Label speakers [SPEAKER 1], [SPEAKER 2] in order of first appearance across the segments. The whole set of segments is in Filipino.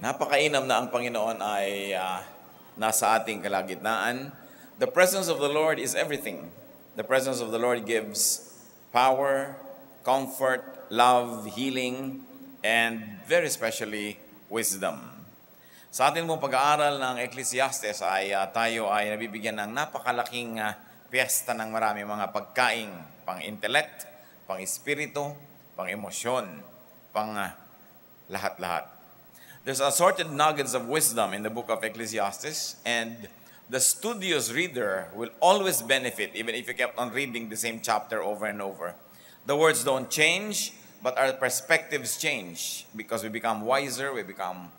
[SPEAKER 1] Napakainam na ang Panginoon ay nasa ating kalagitnaan. The presence of the Lord is everything. The presence of the Lord gives power, comfort, love, healing, and very especially wisdom. Sa atin mong pag-aaral ng Ecclesiastes ay tayo ay nabibigyan ng napakalaking piyesta ng marami mga pagkaing pang-intellect, pang-espiritu, pang-emosyon, lahat-lahat. There's assorted nuggets of wisdom in the book of Ecclesiastes, and the studious reader will always benefit even if you kept on reading the same chapter over and over. The words don't change, but our perspectives change because we become wiser, we become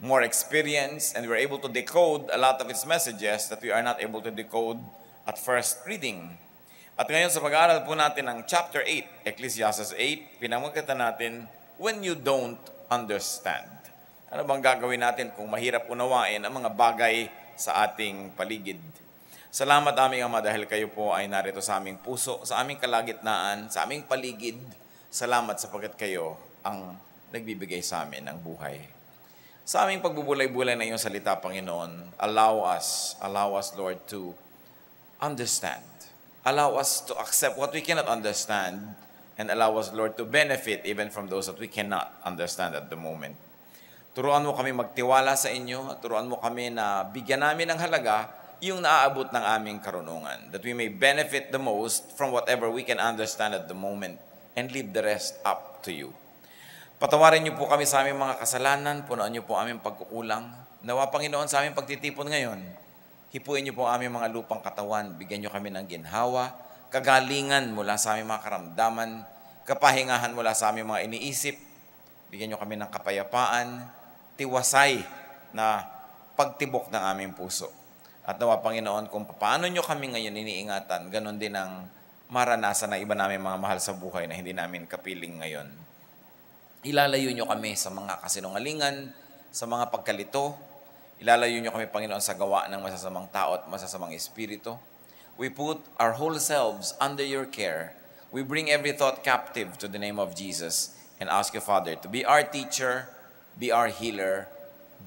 [SPEAKER 1] more experienced, and we're able to decode a lot of its messages that we are not able to decode at first reading. At ngayon sa pag-aaral po natin ng chapter 8, Ecclesiastes 8, pinamagkatan natin, When You Don't Understand. Ano bang gagawin natin kung mahirap unawain ang mga bagay sa ating paligid? Salamat aming Ama dahil kayo po ay narito sa aming puso, sa aming kalagitnaan, sa aming paligid. Salamat sapagkat kayo ang nagbibigay sa amin ng buhay. Sa aming pagbubulay-bulay na iyong salita, Panginoon, allow us, Lord, to understand. Allow us to accept what we cannot understand and allow us, Lord, to benefit even from those that we cannot understand at the moment. Turuan mo kami magtiwala sa inyo at turuan mo kami na bigyan namin ng halaga yung naaabot ng aming karunungan, that we may benefit the most from whatever we can understand at the moment and leave the rest up to you. Patawarin niyo po kami sa aming mga kasalanan, punuan niyo po aming pagkukulang. Nawa, Panginoon, sa aming pagtitipon ngayon, hipuin niyo po aming mga lupang katawan, bigyan niyo kami ng ginhawa, kagalingan mula sa aming mga karamdaman, kapahingahan mula sa aming mga iniisip, bigyan niyo kami ng kapayapaan, tiwasay na pagtibok ng aming puso. At nawa, Panginoon, kung paano niyo kami ngayon iniingatan, ganun din ang maranasan na iba namin mga mahal sa buhay na hindi namin kapiling ngayon. Ilalayo niyo kami sa mga kasinungalingan, sa mga pagkalito. Ilalayo niyo kami, Panginoon, sa gawa ng masasamang tao at masasamang espiritu. We put our whole selves under your care. We bring every thought captive to the name of Jesus and ask you, Father, to be our teacher, be our healer,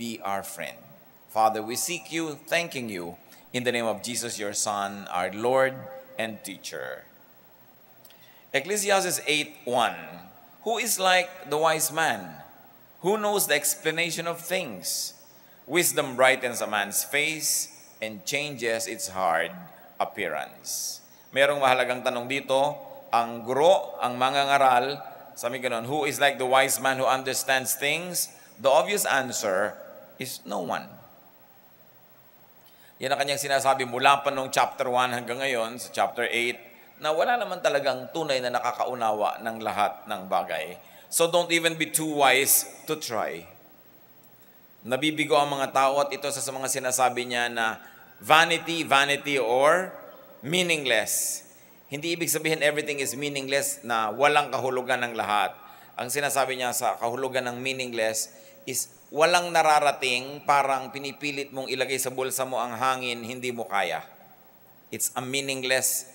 [SPEAKER 1] be our friend. Father, we seek you, thanking you, in the name of Jesus, your Son, our Lord and teacher. Ecclesiastes 8:1. Who is like the wise man? Who knows the explanation of things? Wisdom brightens a man's face and changes its hard appearance. Merong mahalagang tanong dito, ang guro, ang mangangaral, sabi ganon, who is like the wise man who understands things? The obvious answer is no one. Yan ang kanyang sinasabi mula pa nung chapter 1 hanggang ngayon, sa chapter 8, na wala naman talagang tunay na nakakaunawa ng lahat ng bagay. So don't even be too wise to try. Nabibigo ang mga tao at ito sa mga sinasabi niya na vanity, vanity, or meaningless. Hindi ibig sabihin everything is meaningless na walang kahulugan ng lahat. Ang sinasabi niya sa kahulugan ng meaningless is walang nararating, parang pinipilit mong ilagay sa bulsa mo ang hangin, hindi mo kaya. It's a meaningless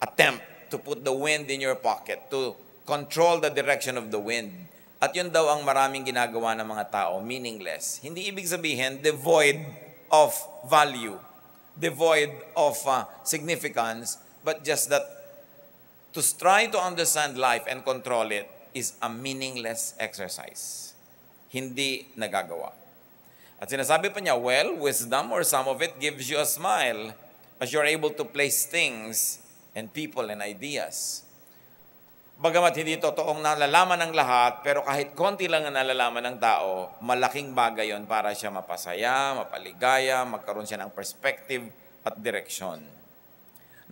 [SPEAKER 1] attempt to put the wind in your pocket, to control the direction of the wind. At yun daw ang maraming ginagawa ng mga tao, meaningless. Hindi ibig sabihin devoid of value, devoid of significance, but just that to try to understand life and control it is a meaningless exercise. Hindi nagagawa. At sinasabi pa niya, well, wisdom or some of it gives you a smile as you're able to place things and people and ideas. Bagamat hindi totoong nalalaman ng lahat, pero kahit konti lang ang nalalaman ng tao, malaking bagay yon para siya mapasaya, mapaligaya, magkaroon siya ng perspective at direksyon.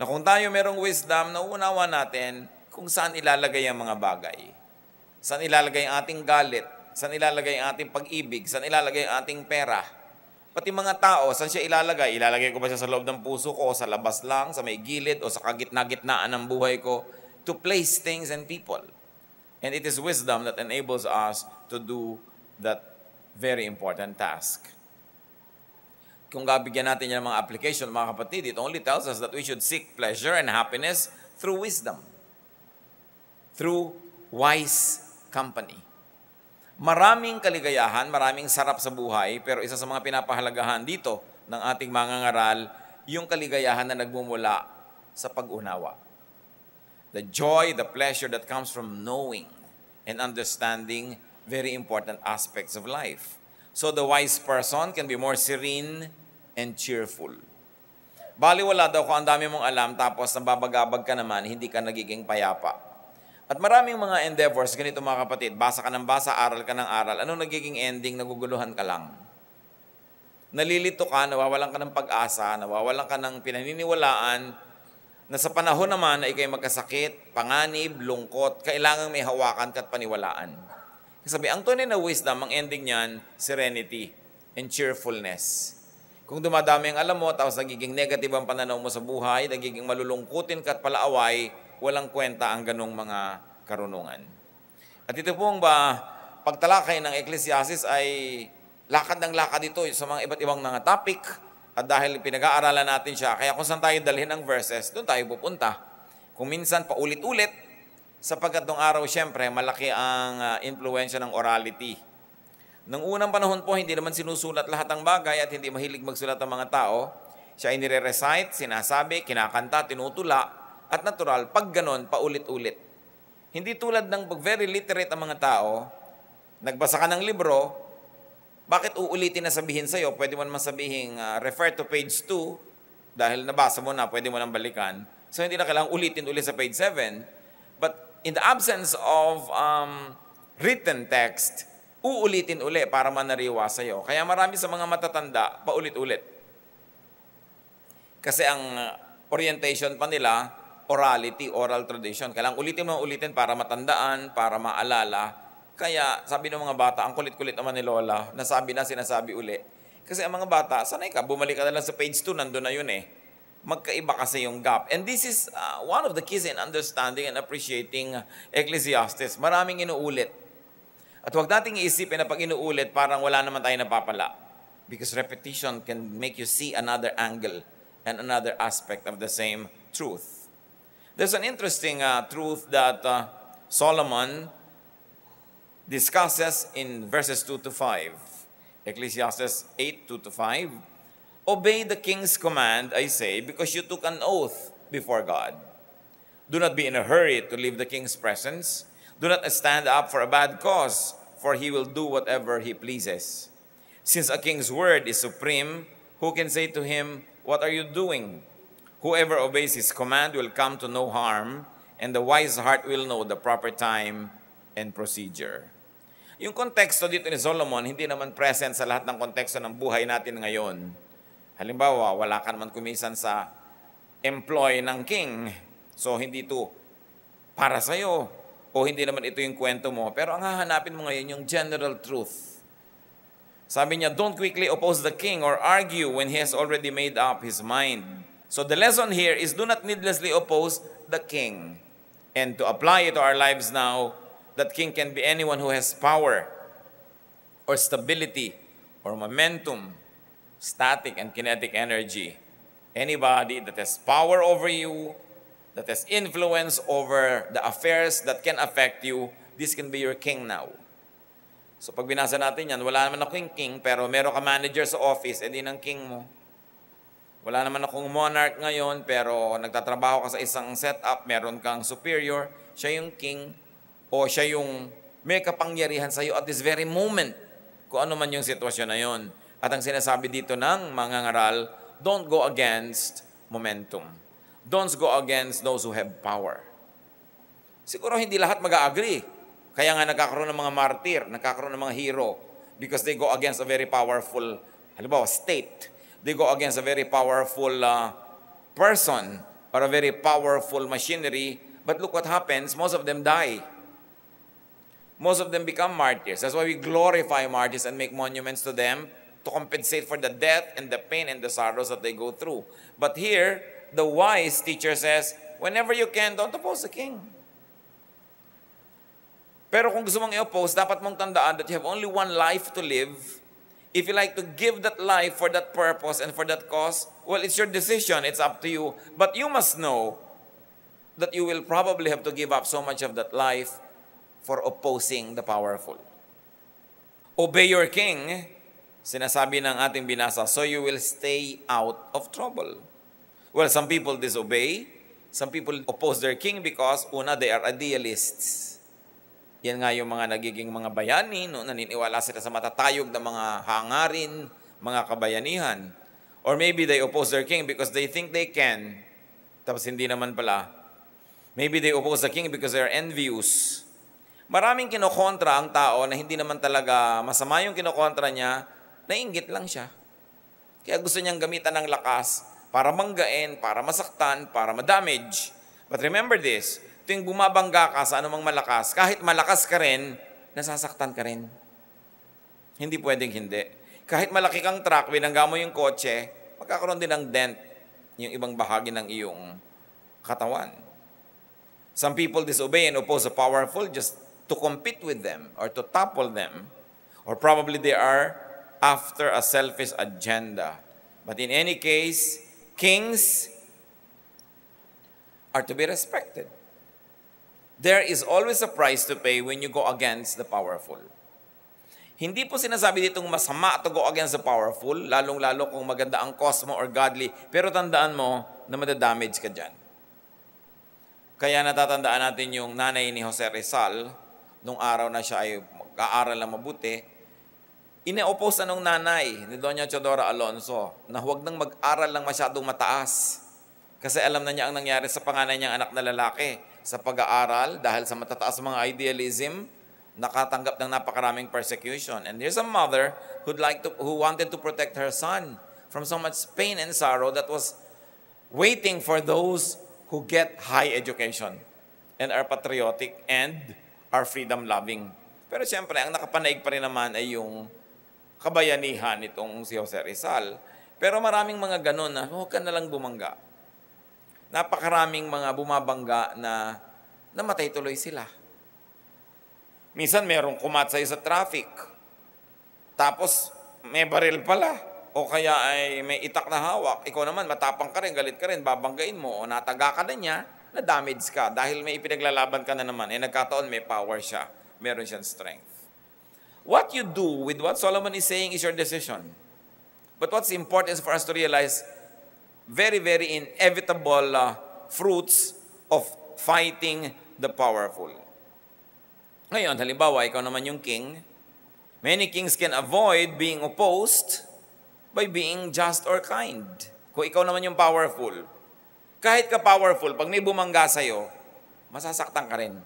[SPEAKER 1] Na kung tayo merong wisdom, nauunawa natin kung saan ilalagay ang mga bagay. Saan ilalagay ang ating galit, saan ilalagay ang ating pag-ibig, saan ilalagay ang ating pera. Pati mga tao, saan siya ilalagay? Ilalagay ko ba siya sa loob ng puso ko, o sa labas lang, sa may gilid, o sa kagitna-gitnaan ng buhay ko? To place things and people. And it is wisdom that enables us to do that very important task. Kung gabigyan natin yan ng mga application, mga kapatid, it only tells us that we should seek pleasure and happiness through wisdom. Through wise company. Maraming kaligayahan, maraming sarap sa buhay, pero isa sa mga pinapahalagahan dito ng ating mangangaral, yung kaligayahan na nagmumula sa pag-unawa. The joy, the pleasure that comes from knowing and understanding very important aspects of life. So the wise person can be more serene and cheerful. Baliwala daw kung ang dami mong alam tapos nababagabag ka naman, hindi ka nagiging payapa. At maraming mga endeavors, ganito mga kapatid, basa ka ng basa, aral ka ng aral. Anong nagiging ending? Naguguluhan ka lang. Nalilito ka, nawawalan ka ng pag-asa, nawawalan ka ng pinaniniwalaan, na sa panahon naman na ikay magkasakit, panganib, lungkot, kailangan may hawakan ka at paniwalaan. Sabi, ang tunay na wisdom, ang ending niyan, serenity and cheerfulness. Kung dumadami ang alam mo, tapos nagiging negative ang pananaw mo sa buhay, nagiging malulungkutin ka at palaaway, walang kwenta ang ganong mga karunungan. At ito pong pagtalakay ng Ecclesiastes ay lakad ng lakad ito sa mga iba't ibang mga topic. At dahil pinag-aaralan natin siya, kaya kung saan tayo dalhin ang verses, doon tayo pupunta. Kung minsan paulit-ulit, sapagkat nung araw, siyempre, malaki ang influensya ng orality. Nung unang panahon po, hindi naman sinusulat lahat ng bagay at hindi mahilig magsulat ang mga tao. Siya ay nire-recite, sinasabi, kinakanta, tinutula, at natural, pag ganon, paulit-ulit. Hindi tulad ng pag very literate ang mga tao, nagbasa ka ng libro, bakit uulitin na sabihin sa'yo? Pwede mo naman sabihin, refer to page 2, dahil nabasa mo na, pwede mo nang balikan. So hindi na kailangang ulitin ulit sa page 7. But in the absence of written text, uulitin uli para manariwa sa'yo. Kaya marami sa mga matatanda, paulit-ulit. Kasi ang orientation pa nila, orality, oral tradition. Kailangan ulitin para matandaan, para maalala. Kaya sabi ng mga bata, ang kulit-kulit naman ni Lola, nasabi na, sinasabi uli. Kasi ang mga bata, sanay ka, bumalik ka na lang sa page 2, nandun na yun eh. Magkaiba kasi yung gap. And this is one of the keys in understanding and appreciating Ecclesiastes. Maraming inuulit. At huwag nating iisipin na pag inuulit, parang wala naman tayo napapala. Because repetition can make you see another angle and another aspect of the same truth. There's an interesting truth that Solomon discusses in verses 2 to 5. Ecclesiastes 8, 2 to 5. Obey the king's command, I say, because you took an oath before God. Do not be in a hurry to leave the king's presence. Do not stand up for a bad cause, for he will do whatever he pleases. Since a king's word is supreme, who can say to him, what are you doing? Whoever obeys his command will come to no harm, and the wise heart will know the proper time and procedure. Yung konteksto dito ni Solomon, hindi naman present sa lahat ng konteksto ng buhay natin ngayon. Halimbawa, wala ka naman kumisan sa employ ng king. So, hindi ito para sa'yo. O hindi naman ito yung kwento mo. Pero ang hahanapin mo ngayon, yung general truth. Sabi niya, don't quickly oppose the king or argue when he has already made up his mind. So the lesson here is do not needlessly oppose the king. And to apply it to our lives now, that king can be anyone who has power or stability or momentum, static and kinetic energy. Anybody that has power over you, that has influence over the affairs that can affect you, this can be your king now. So pag binasa natin yan, wala naman akong king, pero meron ka manager sa office, edi ng king mo. Wala naman akong monarch ngayon, pero nagtatrabaho ka sa isang setup, meron kang superior, siya yung king, o siya yung may kapangyarihan sa iyo at this very moment, kung ano man yung sitwasyon na yon. At ang sinasabi dito ng mga ngaral, don't go against momentum. Don't go against those who have power. Siguro hindi lahat mag-agree. Kaya nga nagkakaroon ng mga martir, nagkakaroon ng mga hero, because they go against a very powerful, halimbawa, state. They go against a very powerful person or a very powerful machinery. But look what happens, most of them die. Most of them become martyrs. That's why we glorify martyrs and make monuments to them to compensate for the death and the pain and the sorrows that they go through. But here, the wise teacher says, whenever you can, don't oppose the king. Pero kung gusto mong i-oppose, dapat mong tandaan that you have only one life to live. If you like to give that life for that purpose and for that cause, well, it's your decision. It's up to you. But you must know that you will probably have to give up so much of that life for opposing the powerful. Obey your king, sinasabi ng ating binasa, so you will stay out of trouble. Well, some people disobey. Some people oppose their king because, una, they are idealists. Yan nga yung mga nagiging mga bayani, no? Naniniwala sila sa matatayog na mga hangarin, mga kabayanihan. Or maybe they oppose their king because they think they can, tapos hindi naman pala. Maybe they oppose the king because they are envious. Maraming kinokontra ang tao na hindi naman talaga masama yung kinokontra niya, nainggit lang siya. Kaya gusto niyang gamitan ng lakas para manggain, para masaktan, para madamage. But remember this, tuwing bumabangga ka sa anumang malakas, kahit malakas ka rin, nasasaktan ka rin. Hindi pwedeng hindi. Kahit malaki kang truck, binangga mo yung kotse, magkakaroon din ng dent yung ibang bahagi ng iyong katawan. Some people disobey and oppose the powerful just to compete with them or to topple them. Or probably they are after a selfish agenda. But in any case, kings are to be respected. There is always a price to pay when you go against the powerful. Hindi po sinasabi ditong masama to go against the powerful, lalong-lalo kung maganda ang cause mo or godly, pero tandaan mo na madadamage ka dyan. Kaya natatandaan natin yung nanay ni Jose Rizal, nung araw na siya ay mag-aaral na mabuti, ine-oppose na nung nanay ni Doña Teodora Alonso na huwag nang mag-aral lang masyadong mataas. Kasi alam na niya ang nangyari sa panganay niyang anak na lalaki. Sa pag-aaral, dahil sa matataas mga idealism, nakatanggap ng napakaraming persecution. And there's a mother who wanted to protect her son from so much pain and sorrow that was waiting for those who get high education and are patriotic and are freedom-loving. Pero siyempre, ang nakapanaig pa rin naman ay yung kabayanihan itong si Jose Rizal. Pero maraming mga ganun na huwag ka na lang bumangga. Napakaraming mga bumabangga na namatay tuloy sila. Minsan merong kumat sa'yo sa traffic. Tapos may baril pala. O kaya ay may itak na hawak. Ikaw naman matapang ka rin, galit ka rin, babanggain mo. O nataga ka na niya, na-damage ka. Dahil may ipinaglalaban ka na naman. Nagkataon may power siya. Meron siyang strength. What you do with what Solomon is saying is your decision. But what's important is for us to realize very, very inevitable fruits of fighting the powerful. Ngayon, halimbawa, ikaw naman yung king. Many kings can avoid being opposed by being just or kind. Kung ikaw naman yung powerful, kahit ka powerful, pag may bumangga sa'yo, masasaktan ka rin.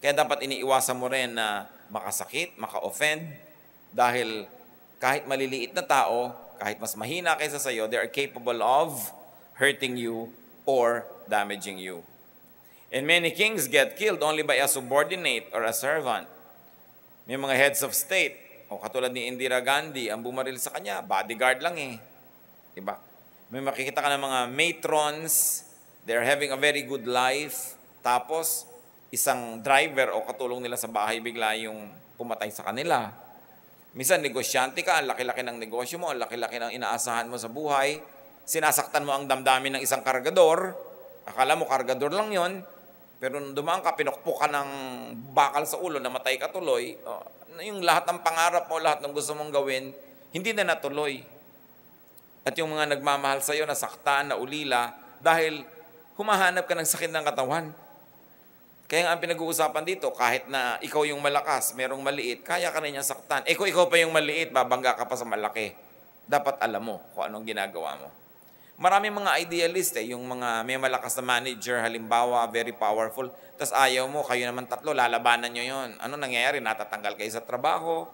[SPEAKER 1] Kaya dapat iniiwasan mo rin na makasakit, maka-offend, dahil kahit maliliit na tao, kahit mas mahina kaysa sa'yo, they are capable of hurting you or damaging you. And many kings get killed only by a subordinate or a servant. May mga heads of state, o katulad ni Indira Gandhi, ang bumaril sa kanya, bodyguard lang eh. Diba? May makikita ka ng mga matrons, they're having a very good life, tapos isang driver o katulong nila sa bahay bigla yung pumatay sa kanila. Minsan, negosyante ka, ang laki-laki ng negosyo mo, ang laki-laki ng inaasahan mo sa buhay, sinasaktan mo ang damdamin ng isang kargador, akala mo kargador lang yon, pero nung dumaan ka, pinukpok ka ng bakal sa ulo, namatay ka tuloy, yung lahat ng pangarap mo, lahat ng gusto mong gawin, hindi na natuloy. At yung mga nagmamahal sa'yo, nasaktan, naulila, dahil humahanap ka ng sakit ng katawan. Kaya nga ang pinag-uusapan dito, kahit na ikaw yung malakas, merong maliit, kaya ka na niya saktan. Kung ikaw pa yung maliit, babangga ka pa sa malaki. Dapat alam mo kung anong ginagawa mo. Maraming mga idealist yung mga may malakas na manager, halimbawa, very powerful, tas ayaw mo, kayo naman tatlo, lalabanan nyo yon. Ano nangyayari? Natatanggal kayo sa trabaho.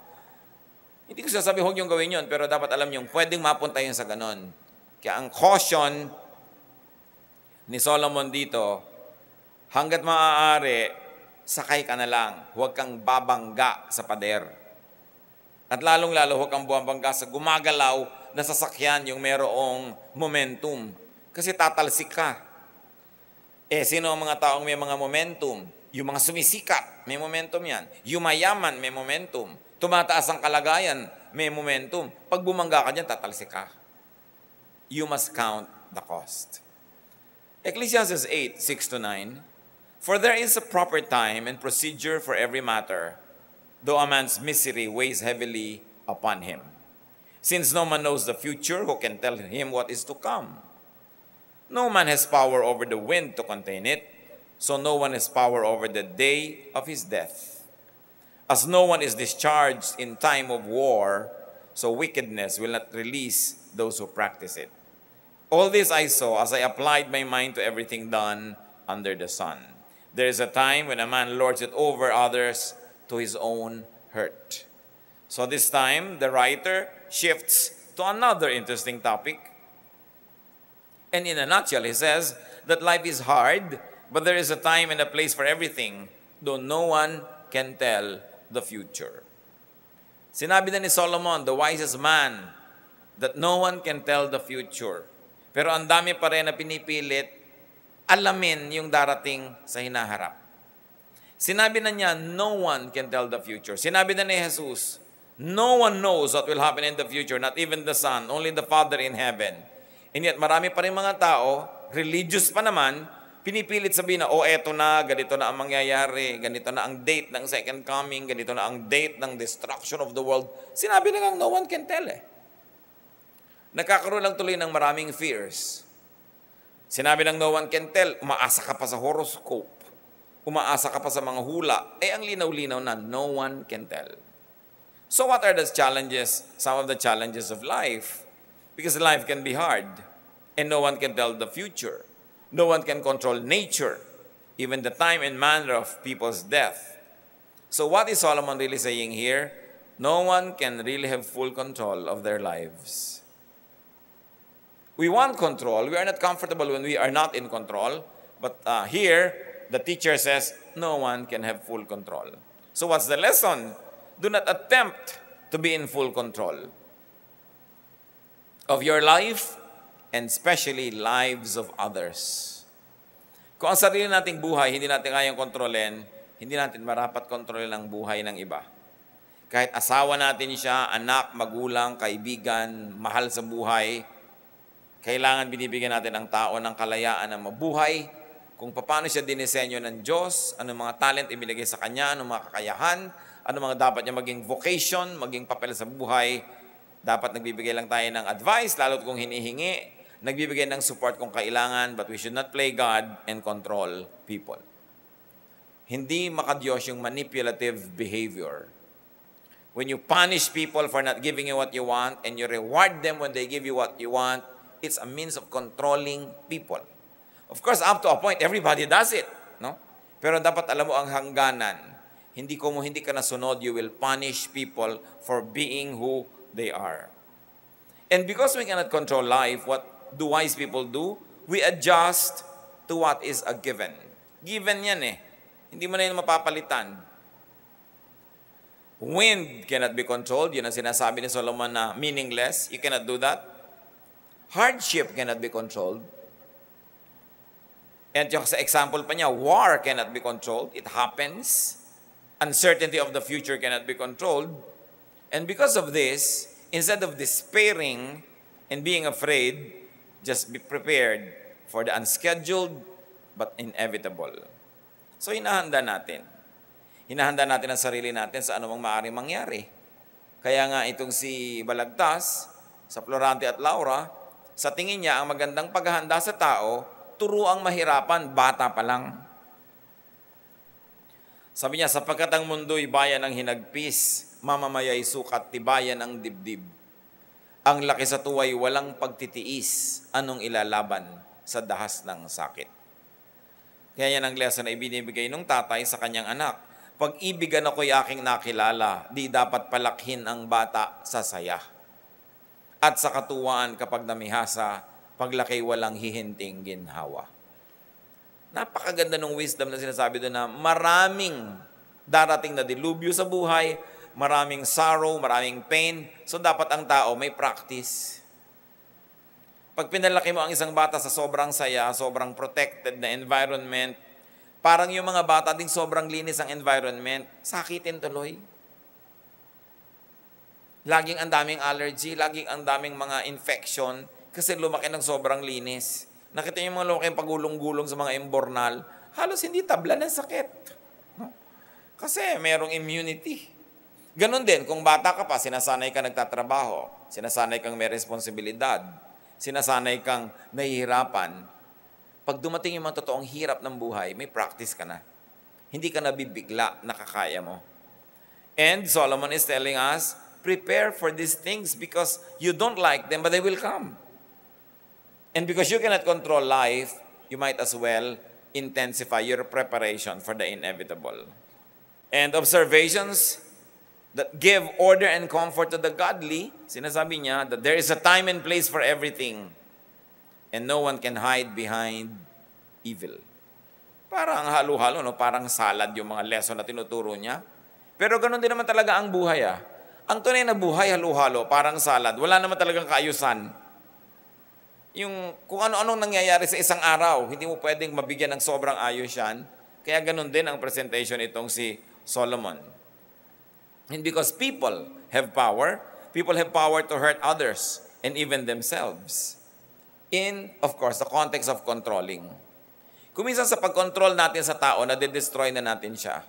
[SPEAKER 1] Hindi ko sasabi huwag yung gawin yon, pero dapat alam nyo, pwedeng mapunta yun sa ganon. Kaya ang caution ni Solomon dito, hanggat maaari, sakay ka na lang. Huwag kang babangga sa pader. At lalong-lalo, huwag kang bumabangga sa gumagalaw na sasakyan yung merong momentum. Kasi tatalsik ka. Sino ang mga taong may mga momentum? Yung mga sumisikat, may momentum yan. Yung mayaman, may momentum. Tumataas ang kalagayan, may momentum. Pag bumangga ka dyan, tatalsik ka. You must count the cost. Ecclesiastes 8:6-9, for there is a proper time and procedure for every matter, though a man's misery weighs heavily upon him. Since no man knows the future, who can tell him what is to come? No man has power over the wind to contain it, so no one has power over the day of his death. As no one is discharged in time of war, so wickedness will not release those who practice it. All this I saw as I applied my mind to everything done under the sun. There is a time when a man lords it over others to his own hurt. So this time, the writer shifts to another interesting topic. And in a nutshell, he says that life is hard, but there is a time and a place for everything, though no one can tell the future. Sinabi na ni Solomon, the wisest man, that no one can tell the future. Pero ang dami pa rin na pinipilit alamin yung darating sa hinaharap. Sinabi na niya, no one can tell the future. Sinabi na ni Jesus, no one knows what will happen in the future, not even the Son, only the Father in heaven. And yet marami pa rin mga tao, religious pa naman, pinipilit sabihin na, eto na, ganito na ang mangyayari, ganito na ang date ng second coming, ganito na ang date ng destruction of the world. Sinabi na nga, no one can tell Nakakaroon lang tuloy ng maraming fears. Sinabi ng no one can tell, umaasa ka pa sa horoscope, umaasa ka pa sa mga hula, ang linaw-linaw na no one can tell. So what are the challenges, some of the challenges of life? Because life can be hard, and no one can tell the future. No one can control nature, even the time and manner of people's death. So what is Solomon really saying here? No one can really have full control of their lives. We want control. We are not comfortable when we are not in control. But here, the teacher says, no one can have full control. So what's the lesson? Do not attempt to be in full control of your life and especially lives of others. Kung ang sarili nating buhay, hindi natin kayang kontrolin, hindi natin marapat kontrolin ang buhay ng iba. Kahit asawa natin siya, anak, magulang, kaibigan, mahal sa buhay, kailangan binibigyan natin ang tao ng kalayaan na mabuhay, kung paano siya dinisenyo ng Diyos, anong mga talent ibinigay sa kanya, anong mga kakayahan, anong mga dapat niya maging vocation, maging papel sa buhay. Dapat nagbibigay lang tayo ng advice, lalo't kung hinihingi, nagbibigay ng support kung kailangan, but we should not play God and control people. Hindi makadiyos yung manipulative behavior. When you punish people for not giving you what you want and you reward them when they give you what you want, it's a means of controlling people. Of course, up to a point, everybody does it, no? Pero dapat alam mo ang hangganan. Hindi ka nasunod, you will punish people for being who they are. And because we cannot control life, what do wise people do? We adjust to what is a given. Given yan Hindi mo na yun mapapalitan. Wind cannot be controlled. Yun ang sinasabi ni Solomon na meaningless. You cannot do that. Hardship cannot be controlled. And yung sa example pa niya, war cannot be controlled. It happens. Uncertainty of the future cannot be controlled. And because of this, instead of despairing and being afraid, just be prepared for the unscheduled but inevitable. So hinahanda natin. Hinahanda natin ang sarili natin sa anumang maaaring mangyari. Kaya nga itong si Balagtas, sa Florante at Laura, sa tingin niya, ang magandang paghahanda sa tao, turuang mahirapan, bata pa lang. Sabi niya, sapagkat ang mundo'y bayan ng hinagpis, mamamaya'y sukat tibayan ng dibdib. Ang laki sa tuway walang pagtitiis, anong ilalaban sa dahas ng sakit. Kaya yan ang lesson na ibinibigay ng tatay sa kanyang anak. Pag-ibigan ako'y aking nakilala, di dapat palakhin ang bata sa saya. At sa katuwaan kapag namihasa, paglaki walang hihinting ginhawa. Napakaganda ng wisdom na sinasabi doon na maraming darating na dilubyo sa buhay, maraming sorrow, maraming pain. So dapat ang tao may practice. Pag pinalaki mo ang isang bata sa sobrang saya, sobrang protected na environment, parang yung mga bata ding sobrang linis ang environment, sakitin tuloy. Laging ang daming allergy, laging ang daming mga infection kasi lumaki ng sobrang linis. Nakita niyo yung mga lumaking pagulong-gulong sa mga imbornal, halos hindi tabla ng sakit. No? Kasi merong immunity. Ganon din, kung bata ka pa, sinasanay ka nagtatrabaho, sinasanay kang may responsibilidad, sinasanay kang nahihirapan. Pag dumating yung mga totoong hirap ng buhay, may practice ka na. Hindi ka nabibigla, nakakaya mo. And Solomon is telling us, prepare for these things because you don't like them, but they will come. And because you cannot control life, you might as well intensify your preparation for the inevitable. And observations that give order and comfort to the godly, sinasabi niya that there is a time and place for everything. And no one can hide behind evil. Parang halo-halo, no? Parang salad yung mga lesson na tinuturo niya. Pero ganun din naman talaga ang buhay. Ang tunay na buhay, halo-halo, parang salad. Wala naman talagang kaayusan. Yung kung ano-anong nangyayari sa isang araw, hindi mo pwedeng mabigyan ng sobrang ayos yan. Kaya ganun din ang presentation itong si Solomon. And because people have power to hurt others and even themselves. In, of course, the context of controlling. Kung minsan sa pag-control natin sa tao, nade-destroy na natin siya.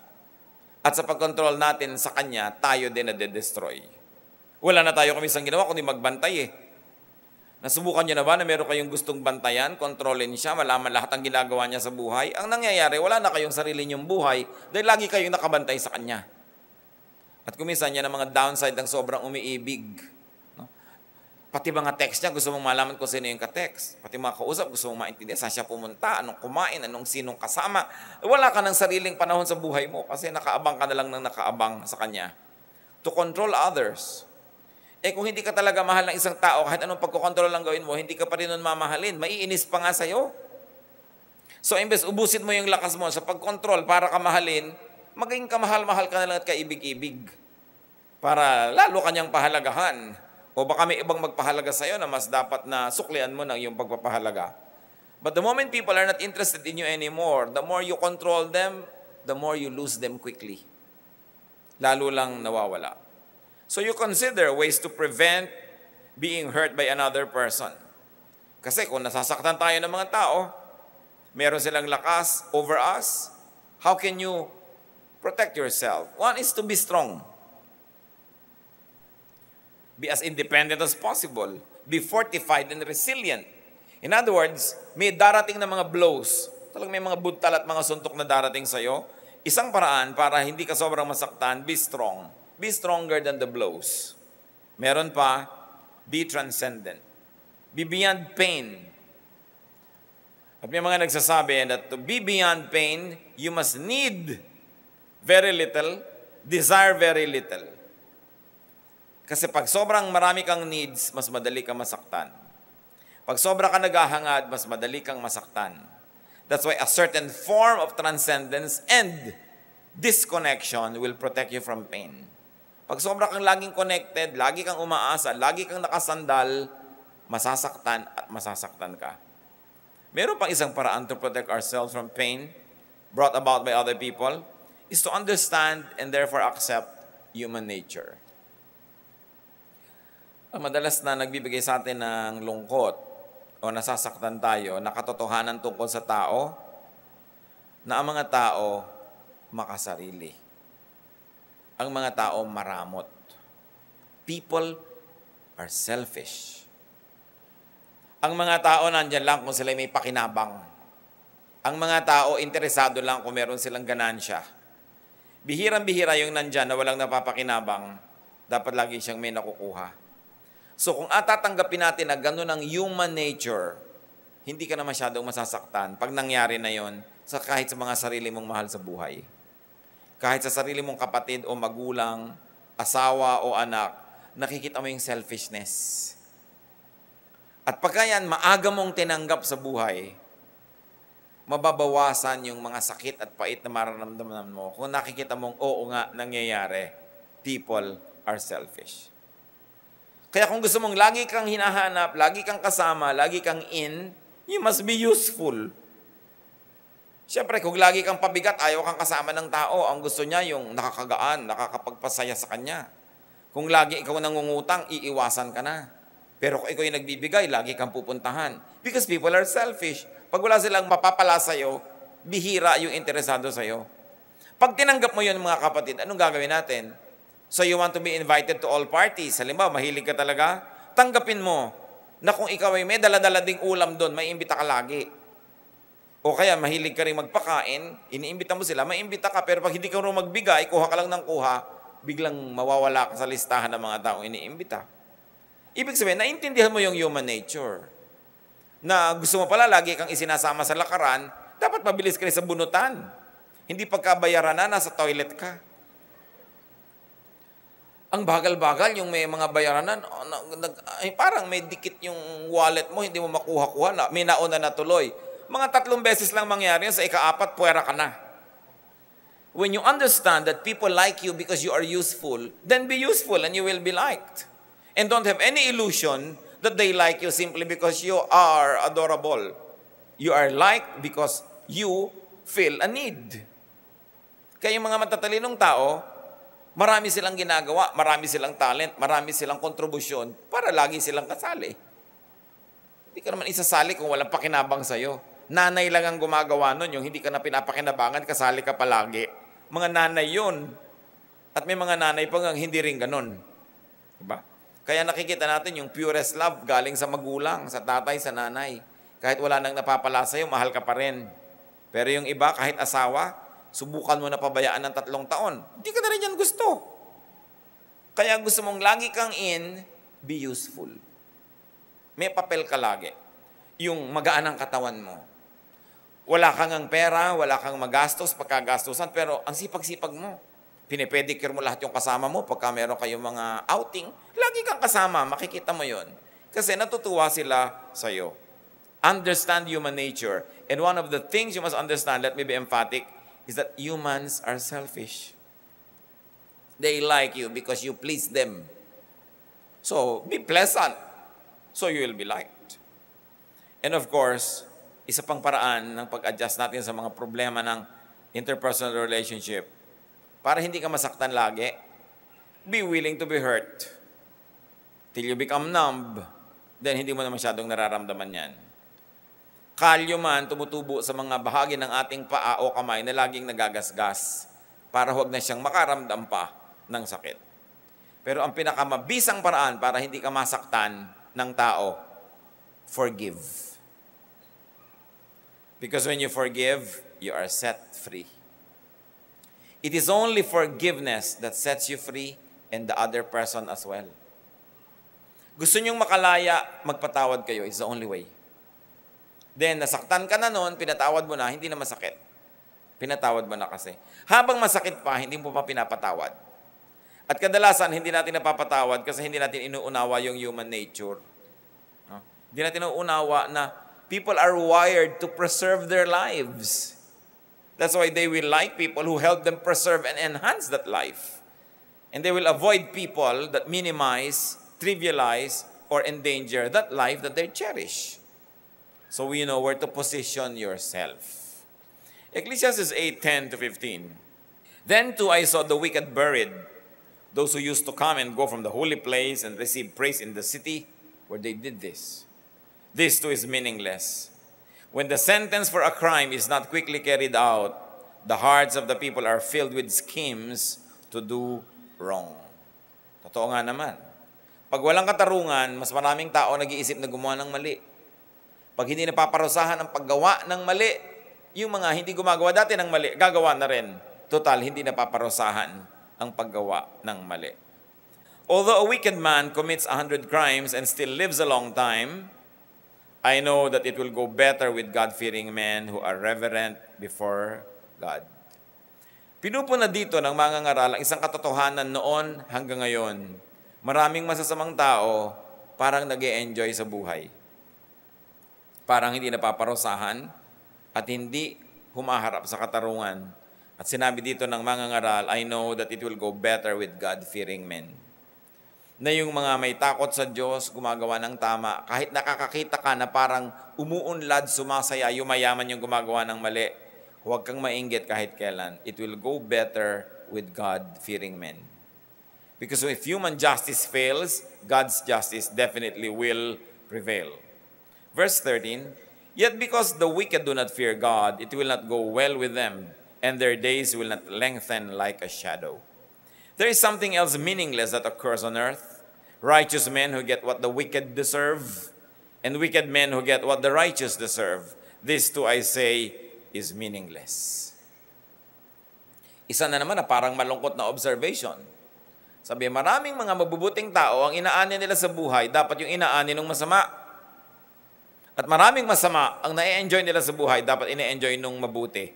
[SPEAKER 1] At sa pag-control natin sa kanya, tayo din nade-destroy. Wala na tayo kumisang ginawa kundi magbantay Nasubukan niyo na ba na meron kayong gustong bantayan, kontrolin siya, malaman lahat ang ginagawa niya sa buhay? Ang nangyayari, wala na kayong sarili niyong buhay dahil lagi kayong nakabantay sa kanya. At kuminsan yan ang mga downside ng sobrang umiibig. Pati mga text niya, gusto mong malaman kung sino yung ka-text. Pati mga kausap, gusto mong maintindihan saan siya pumunta, anong kumain, sinong kasama. Wala ka ng sariling panahon sa buhay mo kasi nakaabang ka na lang ng nakaabang sa kanya. To control others. Kung hindi ka talaga mahal ng isang tao, kahit anong pagkokontrol lang gawin mo, hindi ka pa rin nun mamahalin. Maiinis pa nga sa'yo. So, imbes ubusin mo yung lakas mo sa pagkontrol para ka mahalin, maging kamahal-mahal ka na lang at kaibig-ibig. Para lalo kanyang pahalagahan. O baka may ibang magpahalaga sa'yo na mas dapat na suklian mo ng iyong pagpapahalaga. But the moment people are not interested in you anymore, the more you control them, the more you lose them quickly. Lalo lang nawawala. So you consider ways to prevent being hurt by another person. Kasi kung nasasaktan tayo ng mga tao, meron silang lakas over us, how can you protect yourself? One is to be strong. Be as independent as possible. Be fortified and resilient. In other words, may darating na mga blows. Talagang may mga buntal at mga suntok na darating sa'yo. Isang paraan para hindi ka sobrang masaktan, be strong. Be stronger than the blows. Meron pa, be transcendent. Be beyond pain. At may mga nagsasabi that to be beyond pain, you must need very little, desire very little. Kasi pag sobrang marami kang needs, mas madali kang masaktan. Pag sobra ka naghahangad, mas madali kang masaktan. That's why a certain form of transcendence and disconnection will protect you from pain. Pag sobra kang laging connected, lagi kang umaasa, lagi kang nakasandal, masasaktan at masasaktan ka. Meron pang isang paraan to protect ourselves from pain brought about by other people is to understand and therefore accept human nature. Madalas na nagbibigay sa atin ng lungkot o nasasaktan tayo, nakatotohanan tungkol sa tao, na ang mga tao makasarili. Ang mga tao maramot. People are selfish. Ang mga tao nandyan lang kung sila may pakinabang. Ang mga tao interesado lang kung meron silang ganansya. Bihirang-bihira yung nandyan na walang napapakinabang, dapat lagi siyang may nakukuha. So kung atatanggapin natin na gano'n ang human nature, hindi ka na masyadong masasaktan pag nangyari na yon sa kahit sa mga sarili mong mahal sa buhay. Kahit sa sarili mong kapatid o magulang, asawa o anak, nakikita mo yung selfishness. At pagka yan, maaga mong tinanggap sa buhay, mababawasan yung mga sakit at pait na mararamdaman mo kung nakikita mong oo nga nangyayari, people are selfish. Kaya kung gusto mong lagi kang hinahanap, lagi kang kasama, lagi kang in, you must be useful. Siyempre, kung lagi kang pabigat, ayaw kang kasama ng tao. Ang gusto niya yung nakakagaan, nakakapagpasaya sa kanya. Kung lagi ikaw nangungutang, iiwasan ka na. Pero kung ikaw yung nagbibigay, lagi kang pupuntahan. Because people are selfish. Pag wala silang mapapala sa'yo, bihira yung interesado sa'yo. Pag tinanggap mo yun mga kapatid, anong gagawin natin? So you want to be invited to all parties. Halimbawa, mahilig ka talaga, tanggapin mo na kung ikaw ay may dala-dala ding ulam doon, may imbita ka lagi. O kaya mahilig ka rin magpakain, iniimbita mo sila, may imbita ka, pero pag hindi ka rin magbigay, kuha ka lang ng kuha, biglang mawawala ka sa listahan ng mga taong iniimbita. Ibig sabihin, naintindihan mo yung human nature. Na gusto mo pala lagi kang isinasama sa lakaran, dapat mabilis ka rin sa bunutan. Hindi pagkabayaran na, nasa toilet ka. Ang bagal-bagal yung may mga bayaranan, parang may dikit yung wallet mo, hindi mo makuha-kuha na, may nauna na tuloy. Mga 3 beses lang mangyari yun, sa ika-4, puwera ka na. When you understand that people like you because you are useful, then be useful and you will be liked. And don't have any illusion that they like you simply because you are adorable. You are liked because you feel a need. Kaya yung mga matatalinong tao, marami silang ginagawa, marami silang talent, marami silang kontribusyon para lagi silang kasali. Hindi ka naman isasali kung walang pakinabang sa'yo. Nanay lang ang gumagawa nun, yung hindi ka na pinapakinabangan, kasali ka palagi. Mga nanay yun. At may mga nanay pa nga hindi rin ganun. Diba? Kaya nakikita natin yung purest love galing sa magulang, sa tatay, sa nanay. Kahit wala nang napapala sa'yo, mahal ka pa rin. Pero yung iba, kahit asawa, subukan mo na pabayaan ng 3 taon. Hindi ka na rin yan gusto. Kaya gusto mong lagi kang be useful. May papel ka lagi. Yung magaan ang katawan mo. Wala kang ang pera, wala kang magastos, pagkagastosan, pero ang sipag-sipag mo. Pinipedicure mo lahat yung kasama mo pagka meron kayong mga outing. Lagi kang kasama, makikita mo yon. Kasi natutuwa sila sa'yo. Understand human nature. And one of the things you must understand, let me be emphatic, is that humans are selfish. They like you because you please them. So, be pleasant. So you will be liked. And of course, isa pang paraan ng pag-adjust natin sa mga problema ng interpersonal relationship, para hindi ka masaktan lagi, be willing to be hurt. Till you become numb, then hindi mo na masyadong nararamdaman yan. Kalyo man, tumutubo sa mga bahagi ng ating paa o kamay na laging nagagasgas para huwag na siyang makaramdam pa ng sakit. Pero ang pinakamabisang paraan para hindi ka masaktan ng tao, forgive. Because when you forgive, you are set free. It is only forgiveness that sets you free and the other person as well. Gusto niyong makalaya, magpatawad kayo. It's the only way. Then, nasaktan ka na noon, pinatawad mo na, hindi na masakit. Pinatawad mo na kasi. Habang masakit pa, hindi mo pa pinapatawad. At kadalasan, hindi natin napapatawad kasi hindi natin inuunawa yung human nature. No? Hindi natin inuunawa na people are wired to preserve their lives. That's why they will like people who help them preserve and enhance that life. And they will avoid people that minimize, trivialize, or endanger that life that they cherish. So we know where to position yourself. Ecclesiastes 8:10-15. Then too I saw the wicked buried, those who used to come and go from the holy place and receive praise in the city where they did this. This too is meaningless. When the sentence for a crime is not quickly carried out, the hearts of the people are filled with schemes to do wrong. Totoo nga naman. Pag walang katarungan, mas maraming tao nag-iisip na gumawa ng mali. Pag hindi napaparusahan ang paggawa ng mali, yung mga hindi gumagawa dati ng mali, gagawa na rin. Total, hindi napaparusahan ang paggawa ng mali. Although a wicked man commits 100 crimes and still lives a long time, I know that it will go better with God-fearing men who are reverent before God. Pinupuna dito ng mga ngaral ang isang katotohanan noon hanggang ngayon. Maraming masasamang tao parang nag-e-enjoy sa buhay. Parang hindi napaparusahan at hindi humaharap sa katarungan. At sinabi dito ng mga ngaral, I know that it will go better with God-fearing men. Na yung mga may takot sa Diyos, gumagawa ng tama, kahit nakakakita ka na parang umuunlad, sumasaya, yumayaman yung gumagawa ng mali, huwag kang mainggit kahit kailan. It will go better with God-fearing men. Because if human justice fails, God's justice definitely will prevail. Verse 13, Yet because the wicked do not fear God, it will not go well with them, and their days will not lengthen like a shadow. There is something else meaningless that occurs on earth. Righteous men who get what the wicked deserve, and wicked men who get what the righteous deserve. This too, I say, is meaningless. Isa na naman na parang malungkot na observation. Sabi, maraming mga mabubuting tao, ang inaani nila sa buhay, dapat yung inaani ng masama. At maraming masama, ang na-enjoy nila sa buhay, dapat ine-enjoy nung mabuti.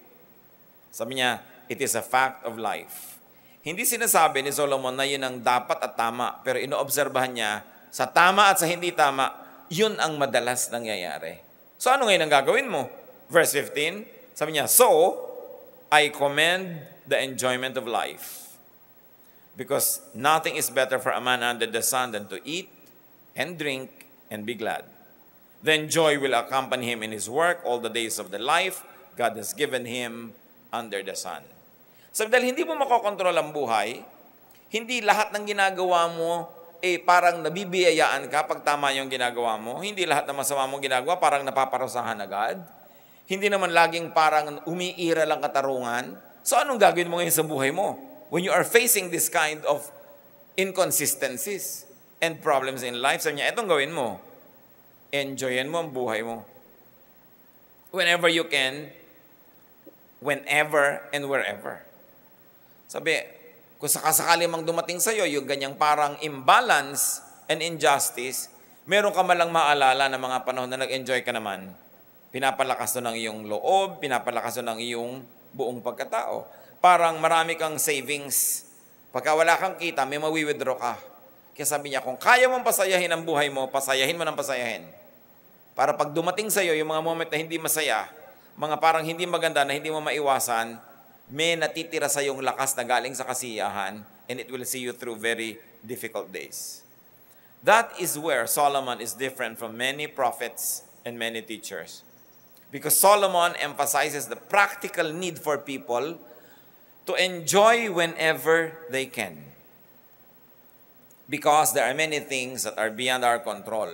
[SPEAKER 1] Sabi niya, it is a fact of life. Hindi sinasabi ni Solomon na yun ang dapat at tama, pero inoobserbahan niya, sa tama at sa hindi tama, yun ang madalas nangyayari. So ano ngayon ang gagawin mo? Verse 15, sabi niya, so, I commend the enjoyment of life. Because nothing is better for a man under the sun than to eat and drink and be glad. Then joy will accompany him in his work all the days of the life God has given him under the sun. So dahil hindi mo makokontrol ang buhay, hindi lahat ng ginagawa mo parang nabibiyayaan ka pag tama yung ginagawa mo. Hindi lahat ng masama mong ginagawa parang napaparusahan agad. Hindi naman laging parang umiira lang katarungan. So anong gagawin mo ngayon sa buhay mo? When you are facing this kind of inconsistencies and problems in life, sabi niya, etong gawin mo. Enjoyin mo ang buhay mo. Whenever you can, whenever and wherever. Sabi, kung sakasakali mang dumating sa'yo, yung ganyang parang imbalance and injustice, meron ka malang maalala na mga panahon na nag-enjoy ka naman. Pinapalakas to ng iyong loob, pinapalakas to ng iyong buong pagkatao. Parang marami kang savings. Pagka wala kang kita, may mawi-withdraw ka. Kaya sabi niya, kung kaya mong pasayahin ang buhay mo, pasayahin mo ng pasayahin. Para pag dumating sa'yo, yung mga moment na hindi masaya, mga parang hindi maganda na hindi mo maiwasan, may natitira sa iyong lakas na galing sa kasiyahan, and it will see you through very difficult days. That is where Solomon is different from many prophets and many teachers. Because Solomon emphasizes the practical need for people to enjoy whenever they can. Because there are many things that are beyond our control,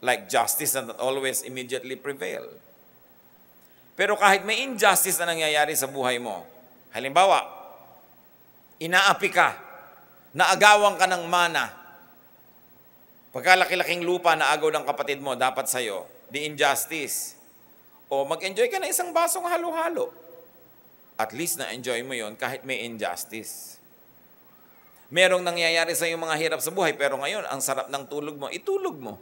[SPEAKER 1] like justice that always immediately prevail. Pero kahit may injustice na nangyayari sa buhay mo, halimbawa, inaapi ka, naagawan ka ng mana, pagkalaki-laking lupa na agaw ng kapatid mo, dapat sa'yo, the injustice. O mag-enjoy ka na isang basong halo-halo. At least na-enjoy mo yon kahit may injustice. Merong nangyayari sa iyong mga hirap sa buhay, pero ngayon, ang sarap ng tulog mo, itulog mo.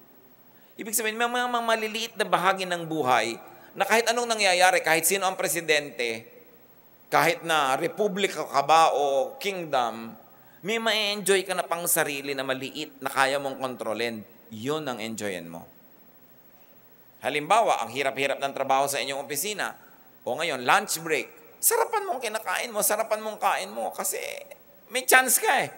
[SPEAKER 1] Ibig sabihin, may mga maliliit na bahagi ng buhay na kahit anong nangyayari, kahit sino ang presidente, kahit na republika ka ba o kingdom, may ma-enjoy ka na pang sarili na maliit na kaya mong kontrolin. Yun ang enjoyin mo. Halimbawa, ang hirap-hirap ng trabaho sa inyong opisina, o ngayon, lunch break, sarapan mong kinakain mo, sarapan mong kain mo, kasi may chance ka eh.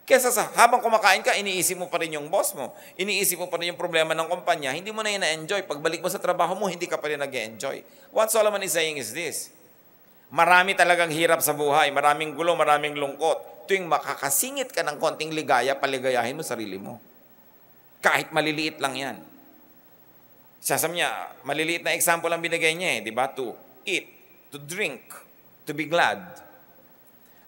[SPEAKER 1] Kesa sa habang kumakain ka, iniisip mo pa rin yung boss mo, iniisip mo pa rin yung problema ng kumpanya, hindi mo na yun na-enjoy. Pagbalik mo sa trabaho mo, hindi ka pa rin nag-enjoy. What Solomon is saying is this: marami talagang hirap sa buhay, maraming gulo, maraming lungkot. Tuwing makakasingit ka ng konting ligaya, paligayahin mo sarili mo. Kahit maliliit lang yan. Sasabi niya, maliliit na example ang binigay niya di ba? To eat, to drink, to be glad.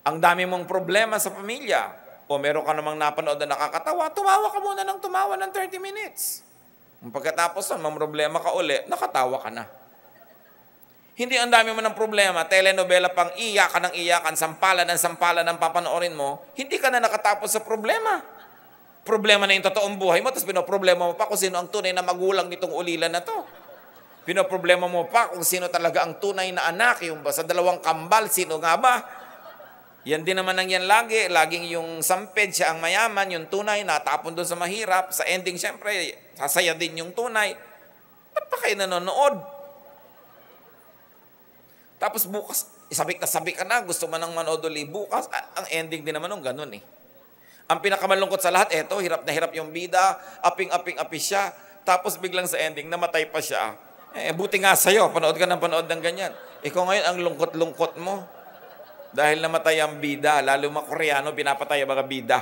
[SPEAKER 1] Ang dami mong problema sa pamilya, o meron ka namang napanood na nakakatawa, tumawa ka muna ng tumawa ng 30 minutes. Pagkatapos nun, may problema ka uli, nakatawa ka na. Hindi ang dami mo ng problema, telenovela pang iyakan ng iyakan, sampalan ng papanoorin mo, hindi ka na nakatapos sa problema. Problema na yung totoong buhay mo, tapos pinoproblema mo pa kung sino ang tunay na magulang nitong ulilan na to. Pinoproblema mo pa kung sino talaga ang tunay na anak, yung ba sa dalawang kambal, sino nga ba? Yan din naman ang yan lagi, laging yung sampid siya ang mayaman, yung tunay natapon doon sa mahirap, sa ending syempre, sasaya din yung tunay. Ba't pa kayo nanonood? Tapos bukas, sabik ka na, gusto mo nang manood ulit bukas, ang ending din naman nung ganun eh. Ang pinakamalungkot sa lahat, eto, hirap na hirap yung bida, aping-api siya, tapos biglang sa ending, namatay pa siya. Buti nga sa'yo, panood ka ng ganyan. Ikaw ngayon, ang lungkot-lungkot mo. Dahil namatay ang bida, lalo mga Koreano, pinapatay ang mga bida.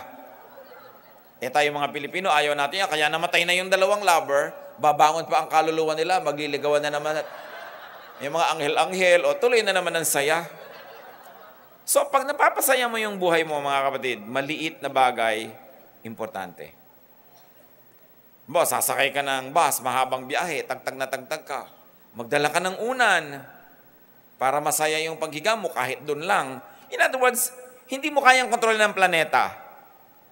[SPEAKER 1] Tayo mga Pilipino, ayaw natin yan, kaya namatay na yung dalawang lover, babangon pa ang kaluluwa nila, magliligawan na naman. Yung mga anghel-anghel, o tuloy na naman ang saya. So, pag napapasaya mo yung buhay mo, mga kapatid, maliit na bagay, importante. Sasakay ka ng bus, mahabang biyahe, tagtag na tagtag ka. Magdala ka ng unan para masaya yung paghiga mo kahit doon lang. In other words, hindi mo kayang kontrolin ng planeta.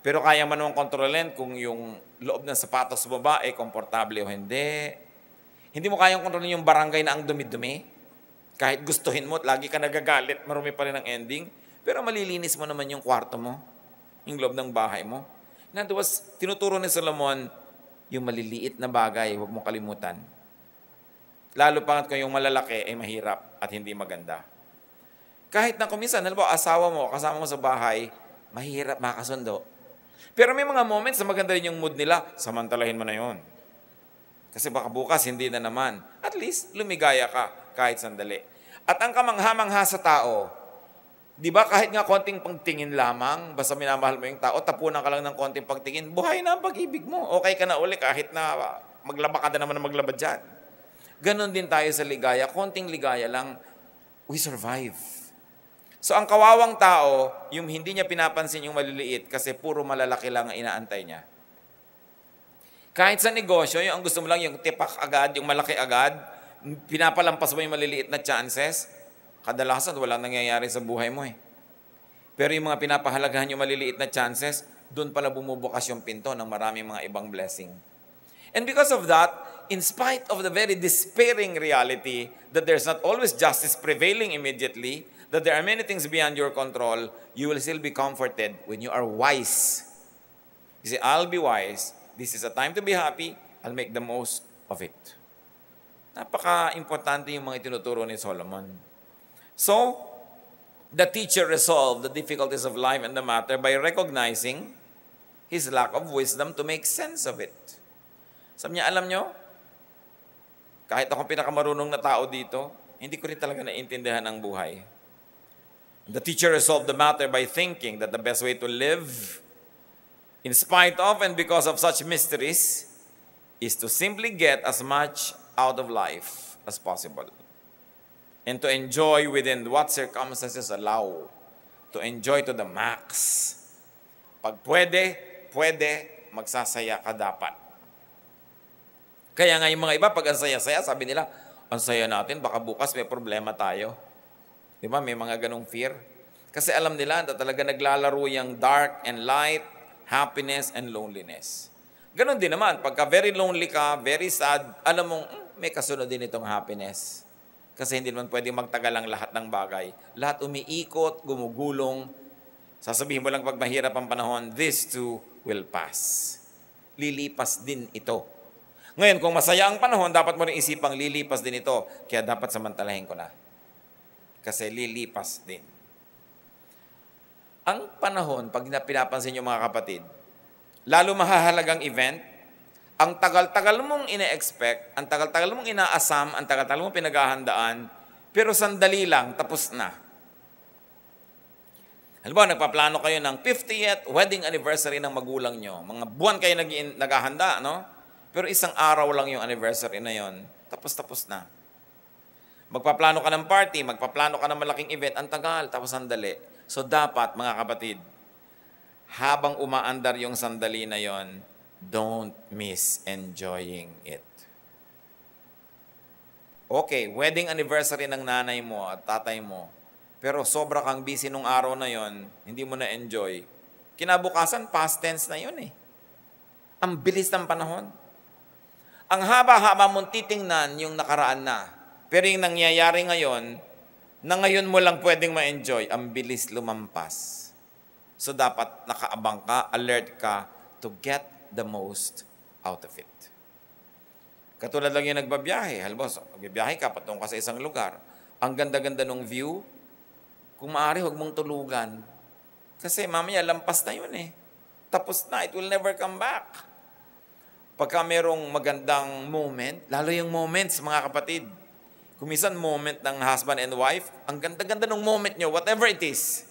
[SPEAKER 1] Pero kaya mo naman kontrolin kung yung loob ng sapatos mo ba ay komportable o hindi. Hindi mo kayang kontrolin yung barangay na ang dumi-dumi. Kahit gustuhin mo at lagi ka nagagalit, marumi pa rin ang ending. Pero malilinis mo naman yung kwarto mo, yung loob ng bahay mo. In other words, tinuturo ni Solomon, yung maliliit na bagay, huwag mong kalimutan. Lalo pa kung yung malalaki ay mahirap at hindi maganda. Kahit na kuminsan, halimbawa, asawa mo, kasama mo sa bahay, mahirap makasundo. Pero may mga moments na maganda rin yung mood nila, samantalahin mo na yun. Kasi baka bukas, hindi na naman. At least, lumigaya ka kahit sandali. At ang kamangha-mangha sa tao, di ba kahit nga konting pagtingin lamang, basta minamahal mo yung tao, tapunan ka lang ng konting pagtingin, buhay na ang pag-ibig mo. Okay ka na uli kahit na maglaba ka na naman na maglaba dyan. Ganon din tayo sa ligaya. Konting ligaya lang, we survive. So ang kawawang tao, yung hindi niya pinapansin yung maliliit kasi puro malalaki lang ang inaantay niya. Kahit sa negosyo, yung ang gusto mo lang yung tipak agad, yung malaki agad, pinapalampas mo yung maliliit na chances, kadalasan walang nangyayari sa buhay mo eh. Pero yung mga pinapahalagahan yung maliliit na chances, doon pala bumubukas yung pinto ng maraming mga ibang blessing. And because of that, in spite of the very despairing reality that there's not always justice prevailing immediately, that there are many things beyond your control, you will still be comforted when you are wise. You say, I'll be wise. This is a time to be happy. I'll make the most of it. Napaka-importante yung mga itinuturo ni Solomon. So, the teacher resolved the difficulties of life and the matter by recognizing his lack of wisdom to make sense of it. Sabi niya, alam nyo, kahit akong pinakamarunong na tao dito, hindi ko rin talaga naiintindihan ang buhay. The teacher resolved the matter by thinking that the best way to live, in spite of and because of such mysteries, is to simply get as much out of life as possible. And to enjoy within what circumstances allow. To enjoy to the max. Pag pwede, magsasaya ka dapat. Kaya nga yung mga iba, pag ang saya-saya, sabi nila, ang saya natin, baka bukas may problema tayo. Di ba? May mga ganong fear. Kasi alam nila na talaga naglalaro yung dark and light, happiness and loneliness. Ganon din naman, pagka very lonely ka, very sad, alam mong, may kasunod din itong happiness. Kasi hindi naman pwedeng magtagal ang lahat ng bagay. Lahat umiikot, gumugulong. Sasabihin mo lang pag mahirap ang panahon, this too will pass. Lilipas din ito. Ngayon, kung masaya ang panahon, dapat mo rin isipang lilipas din ito. Kaya dapat samantalahin ko na. Kasi lilipas din. Ang panahon, pag pinapansin nyo mga kapatid, lalo mahahalagang event, ang tagal-tagal mong ine-expect, ang tagal-tagal mong inaasam, ang tagal-tagal mong pinaghahandaan, pero sandali lang, tapos na. Halimbawa, nagpaplano kayo ng 50th wedding anniversary ng magulang nyo. Mga buwan kayo naghahanda, no? Pero isang araw lang yung anniversary na yon, tapos na. Magpaplano ka ng party, magpaplano ka ng malaking event, ang tagal, tapos sandali. So dapat, mga kapatid, habang umaandar yung sandali na yon, don't miss enjoying it. Okay, wedding anniversary ng nanay mo at tatay mo, pero sobra kang busy nung araw na yon, hindi mo na-enjoy. Kinabukasan, past tense na yun eh. Ang bilis ng panahon. Ang haba-haba mong titingnan yung nakaraan na, pero yung nangyayari ngayon, na ngayon mo lang pwedeng ma-enjoy, ang bilis lumampas. So dapat nakaabang ka, alert ka to get the most out of it. Katulad lang yung nagbabiyahe. Halimbawa, magbibiyahe ka, patungo ka sa isang lugar. Ang ganda-ganda ng view, kung maaari, huwag mong tulugan. Kasi mamaya, lampas na yun eh. Tapos na, it will never come back. Pagka merong magandang moment, lalo yung moments, mga kapatid. Kung minsan moment ng husband and wife, ang ganda-ganda ng moment nyo, whatever it is,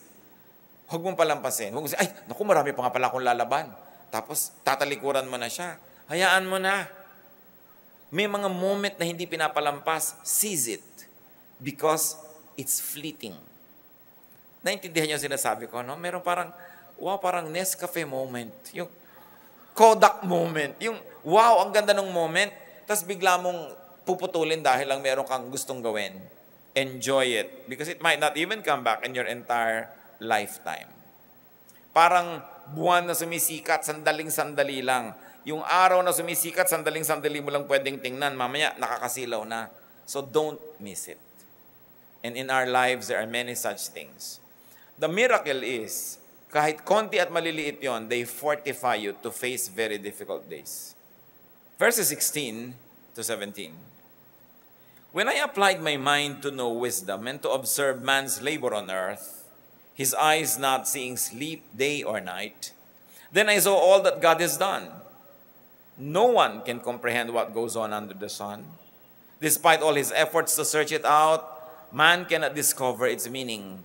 [SPEAKER 1] huwag mong palampasin. Huwag mong say, ay, naku, marami pa nga pala akong lalaban. Tapos, tatalikuran mo na siya. Hayaan mo na. May mga moment na hindi pinapalampas, seize it. Because it's fleeting. Naintindihan niyo sinasabi ko, no? Meron parang, wow, parang Nescafe moment. Yung Kodak moment. Yung, wow, ang ganda ng moment. Tapos bigla mong puputulin dahil lang meron kang gustong gawin. Enjoy it. Because it might not even come back in your entire lifetime. Parang buwan na sumisikat, sandaling-sandali lang. Yung araw na sumisikat, sandaling-sandali mo lang pwedeng tingnan. Mamaya, nakakasilaw na. So don't miss it. And in our lives, there are many such things. The miracle is, kahit konti at maliliit yon, they fortify you to face very difficult days. Verses 16 to 17. When I applied my mind to know wisdom and to observe man's labor on earth, his eyes not seeing sleep day or night, then I saw all that God has done. No one can comprehend what goes on under the sun. Despite all his efforts to search it out, man cannot discover its meaning.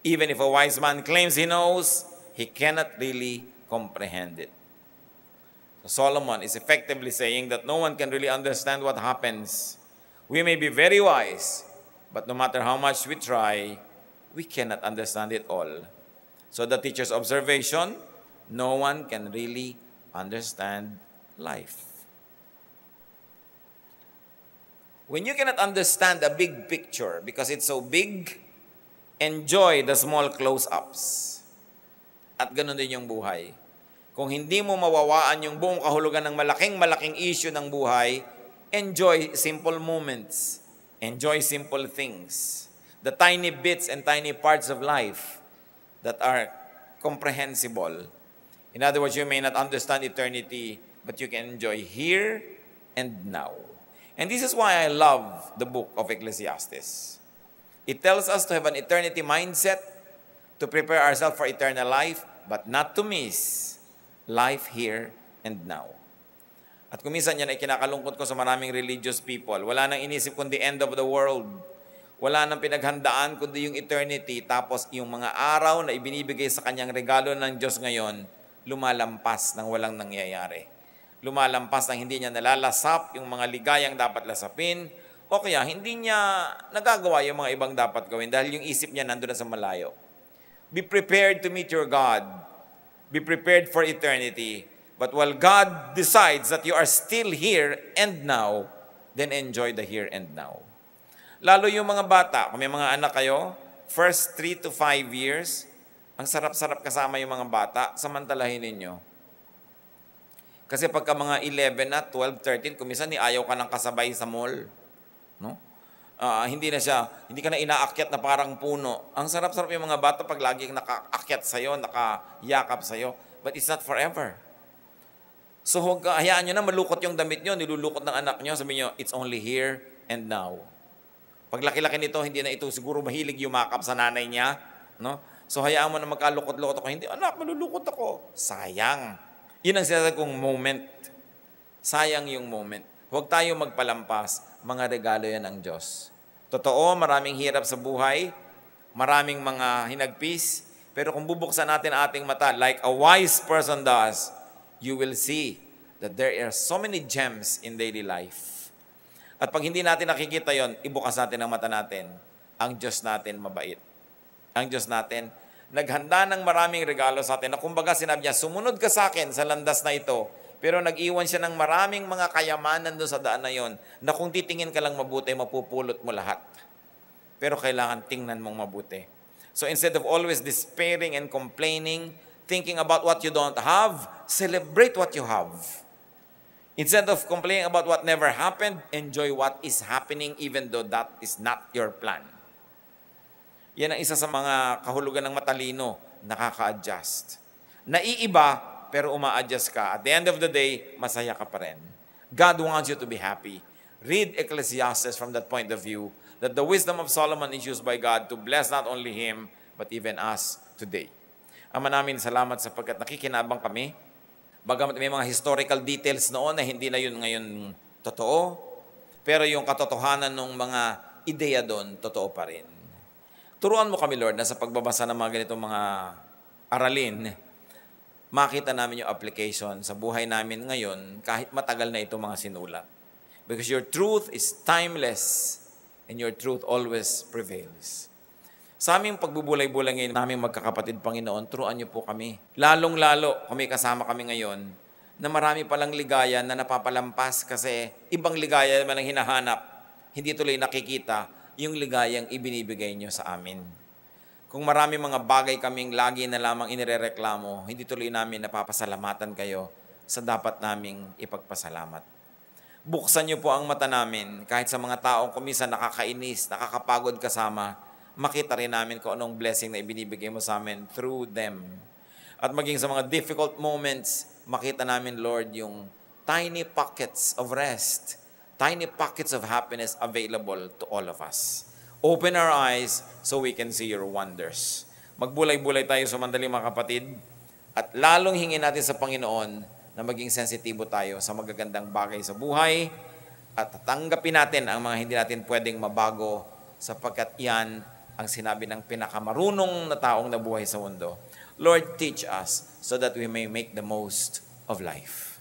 [SPEAKER 1] Even if a wise man claims he knows, he cannot really comprehend it. So Solomon is effectively saying that no one can really understand what happens. We may be very wise, but no matter how much we try, we cannot understand it all. So the teacher's observation, no one can really understand life. When you cannot understand a big picture because it's so big, enjoy the small close-ups. At ganun din yung buhay. Kung hindi mo mawawaan yung buong kahulugan ng malaking issue ng buhay, enjoy simple moments. Enjoy simple things. The tiny bits and tiny parts of life that are comprehensible. In other words, you may not understand eternity, but you can enjoy here and now. And this is why I love the book of Ecclesiastes. It tells us to have an eternity mindset, to prepare ourselves for eternal life, but not to miss life here and now. At kung minsan yan ay kinakalungkot ko sa maraming religious people, wala nang inisip kundi end of the world. Wala nang pinaghandaan kundi yung eternity, tapos yung mga araw na ibinibigay sa kanyang regalo ng Diyos ngayon, lumalampas ng walang nangyayari. Lumalampas ng hindi niya nalalasap yung mga ligayang dapat lasapin, o kaya hindi niya nagagawa yung mga ibang dapat gawin dahil yung isip niya nandun na sa malayo. Be prepared to meet your God. Be prepared for eternity. But while God decides that you are still here and now, then enjoy the here and now. Lalo yung mga bata, kung may mga anak kayo, first 3 to 5 years, ang sarap-sarap kasama yung mga bata, samantalahin ninyo. Kasi pagka mga 11 na, 12, 13, kumisan ayaw ka ng kasabay sa mall. No? Hindi ka na inaakyat na parang puno. Ang sarap-sarap yung mga bata pag laging nakaakyat sa'yo, nakayakap sa'yo. But it's not forever. So hayaan nyo na malukot yung damit nyo, nilulukot ng anak nyo, sabi nyo, it's only here and now. Pag laki-laki nito, hindi na ito siguro mahilig yumakap sa nanay niya. No? So hayaan mo na magkalukot-lukot ako. Hindi, anak, malulukot ako. Sayang. Yun ang sinasabi kong moment. Sayang yung moment. Huwag tayo magpalampas. Mga regalo yan ng Diyos. Totoo, maraming hirap sa buhay. Maraming mga hinagpis. Pero kung bubuksan natin ating mata, like a wise person does, you will see that there are so many gems in daily life. At pag hindi natin nakikita yon, ibukas natin ang mata natin. Ang Diyos natin mabait. Ang Diyos natin naghanda ng maraming regalo sa atin na kumbaga sinabi niya, sumunod ka sa akin sa landas na ito. Pero nag-iwan siya ng maraming mga kayamanan doon sa daan na yon na kung titingin ka lang mabuti, mapupulot mo lahat. Pero kailangan tingnan mong mabuti. So instead of always despairing and complaining, thinking about what you don't have, celebrate what you have. Instead of complaining about what never happened, enjoy what is happening even though that is not your plan. Yan ang isa sa mga kahulugan ng matalino, nakaka-adjust. Naiiba, pero uma-adjust ka. At the end of the day, masaya ka pa rin. God wants you to be happy. Read Ecclesiastes from that point of view, that the wisdom of Solomon is used by God to bless not only him, but even us today. Ama namin, salamat sapagkat nakikinabang kami. Bagamat may mga historical details noon na hindi na yun ngayon totoo, pero yung katotohanan ng mga ideya doon, totoo pa rin. Turuan mo kami, Lord, na sa pagbabasa ng mga ganitong mga aralin, makita namin yung application sa buhay namin ngayon kahit matagal na itong mga sinulat. Because your truth is timeless and your truth always prevails. Sa aming pagbubulay-bulay ngayon, naming magkakapatid, Panginoon, turuan niyo po kami. Lalong-lalo, kasama kami ngayon, na marami palang ligaya na napapalampas kasi ibang ligaya naman ang hinahanap. Hindi tuloy nakikita yung ligayang ibinibigay niyo sa amin. Kung marami mga bagay kaming lagi na lamang inirereklamo, hindi tuloy namin napapasalamatan kayo sa dapat naming ipagpasalamat. Buksan niyo po ang mata namin kahit sa mga taong kuminsan nakakainis, nakakapagod kasama, makita rin namin kung anong blessing na ibinibigay mo sa amin through them. At maging sa mga difficult moments, makita namin, Lord, yung tiny pockets of rest, tiny pockets of happiness available to all of us. Open our eyes so we can see your wonders. Magbulay-bulay tayo sa mandali, mga kapatid, at lalong hingin natin sa Panginoon na maging sensitibo tayo sa magagandang bagay sa buhay at tanggapin natin ang mga hindi natin pwedeng mabago sapagkat yan ang sinabi ng pinakamarunong na taong nabuhay sa mundo. Lord, teach us so that we may make the most of life.